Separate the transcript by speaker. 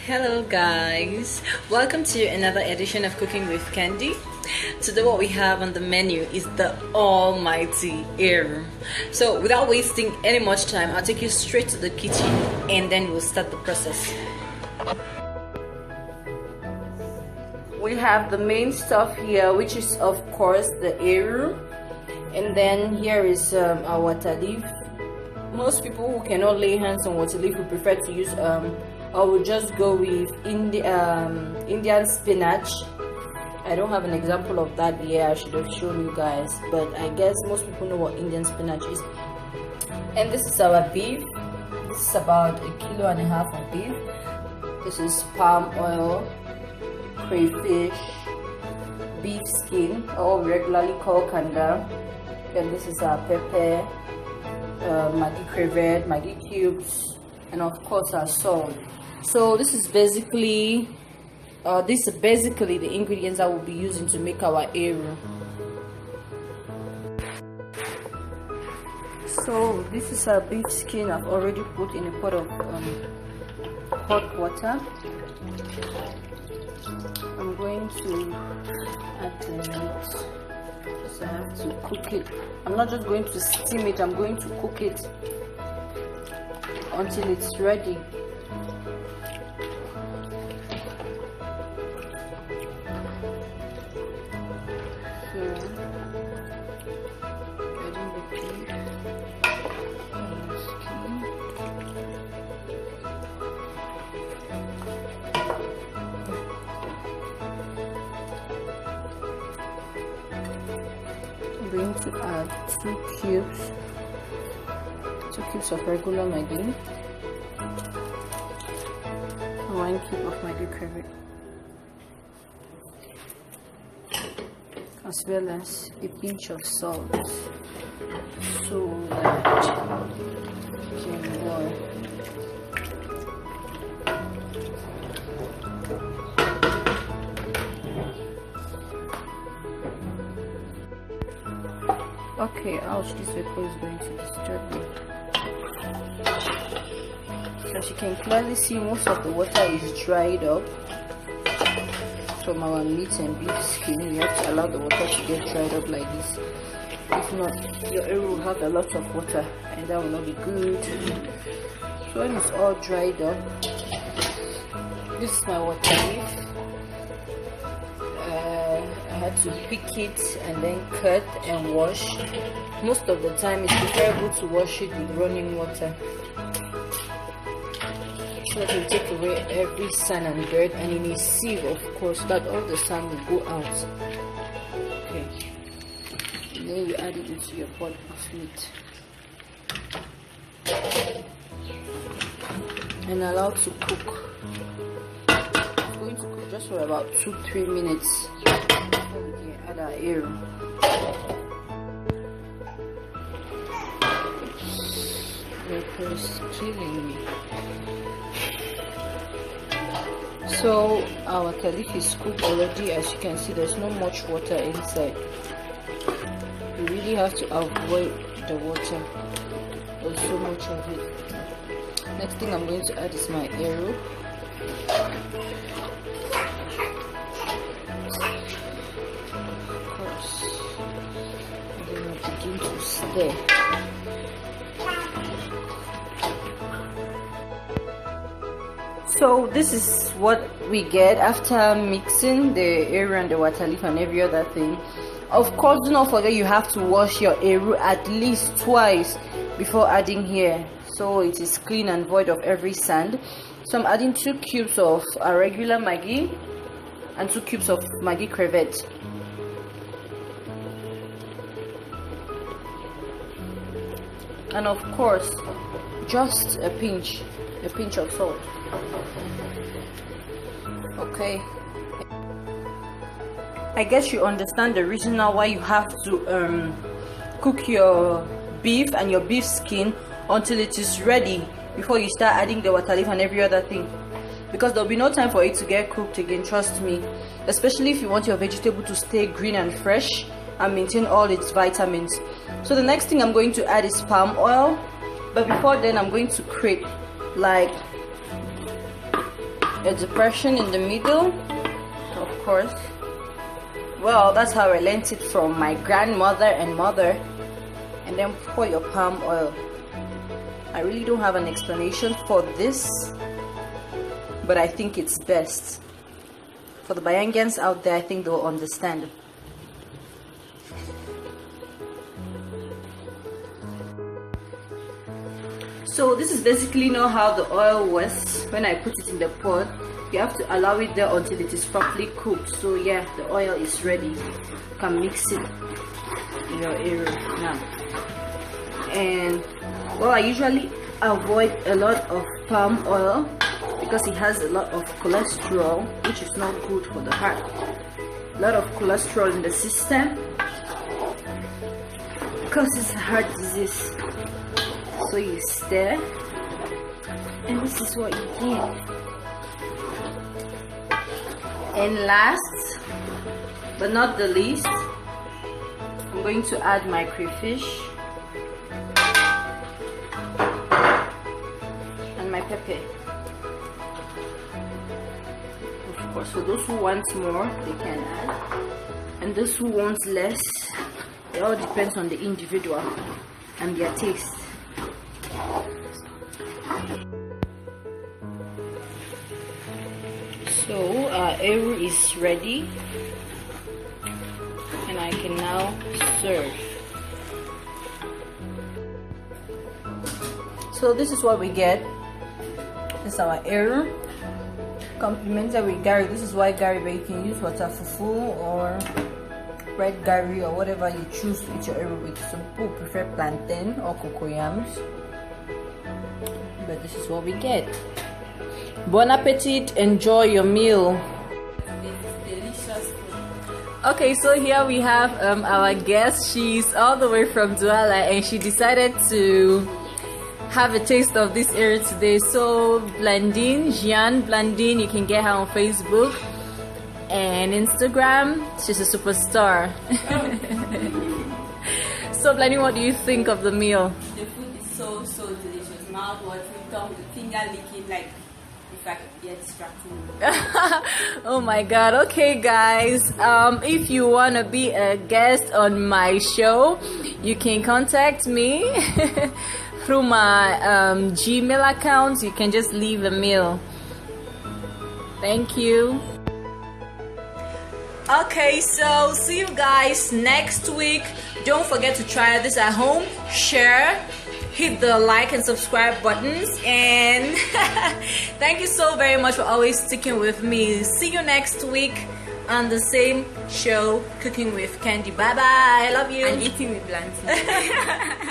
Speaker 1: Hello guys, welcome to another edition of Cooking with Candy. Today what we have on the menu is the almighty Eru. So without wasting any much time, I'll take you straight to the kitchen and then we'll start the process. We have the main stuff here, which is of course the Eru, and then here is our water leaf. Most people who cannot lay hands on water leaf will prefer to use I will just go with Indian spinach. I don't have an example of that here. I should have shown you guys, but I guess most people know what Indian spinach is. And this is our beef. This is about 1.5 kilos of beef. This is palm oil, crayfish, beef skin, or regularly called kanda. Then this is our pepper, Maggi crevette, Maggi cubes, and of course our salt. So this is basically the ingredients I will be using to make our Eru. So this is our beef skin. I've already put in a pot of hot water. I'm going to add the meat. So I have to cook it. I'm not just going to steam it, I'm going to cook it until it's ready. I'm going to add 2 cubes of regular Maggi, 1 cube of Maggi crevette, as well as a pinch of salt, so that it can boil. Okay, ouch, this vapor is going to disturb me. As you can clearly see, most of the water is dried up from our meat and beef skin. You have to allow the water to get dried up like this. If not, your Eru will have a lot of water and that will not be good. So when it's all dried up, this is my water leaf. I had to pick it and then cut and wash. Most of the time it's preferable to wash it with running water, so that will take away every sand and dirt, and in a sieve of course, that all the sand will go out. Okay, and then you add it into your pot of meat and allow to cook. It's going to cook just for about 2-3 minutes. We can add our Eru. Vapor is killing me. So our water leaf is cooked already. As you can see, there's not much water inside. You really have to avoid the water. There's so much of it. Next thing I'm going to add is my Eru. Begin to stir. So this is what we get after mixing the Eru and the water leaf and every other thing. Of course, do not forget you have to wash your Eru at least twice before adding here, so it is clean and void of every sand. So I'm adding 2 cubes of a regular Maggi and 2 cubes of Maggi crevette. And of course, just a pinch of salt. Okay, I guess you understand the reason now why you have to cook your beef and your beef skin until it is ready before you start adding the water leaf and every other thing, because there'll be no time for it to get cooked again, trust me, especially if you want your vegetable to stay green and fresh and maintain all its vitamins. So the next thing I'm going to add is palm oil, but before then I'm going to create like a depression in the middle, of course. Well, that's how I learned it from my grandmother and mother. And then pour your palm oil. I really don't have an explanation for this, but I think it's best. For the Bayangians out there, I think they'll understand. So this is basically now how the oil was when I put it in the pot. You have to allow it there until it is properly cooked. So yeah, the oil is ready. You can mix it in your area now. And well, I usually avoid a lot of palm oil because it has a lot of cholesterol, which is not good for the heart. A lot of cholesterol in the system causes heart disease. So you stir, and this is what you get. And last but not the least, I'm going to add my crayfish and my pepper. Of course, for those who want more, they can add, and those who want less, it all depends on the individual and their taste. So our Eru is ready, and I can now serve. So this is what we get. This is our Eru, complemented with Garri. This is white Garri, but you can use water fufu or red Garri or whatever you choose to eat your Eru with. Some people prefer plantain or cocoyams, but this is what we get. Bon appetit, enjoy your meal. Delicious food. Okay, so here we have our guest. She's all the way from Douala and she decided to have a taste of this Eru today. So Blandine, Jeanne Blandine, you can get her on Facebook and Instagram. She's a superstar. So Blandine, what do you think of the meal?
Speaker 2: The food is so delicious. Mouth watering, tongue, finger licking, like yeah, distracting.
Speaker 1: Oh my god. Okay guys, if you want to be a guest on my show, you can contact me through my Gmail account. You can just leave a mail. Thank you. Okay, so see you guys next week. Don't forget to try this at home, share, hit the like and subscribe buttons, and thank you so very much for always sticking with me. See you next week on the same show, Cooking with Candy. Bye bye. I love you.
Speaker 2: And eating with Blanty.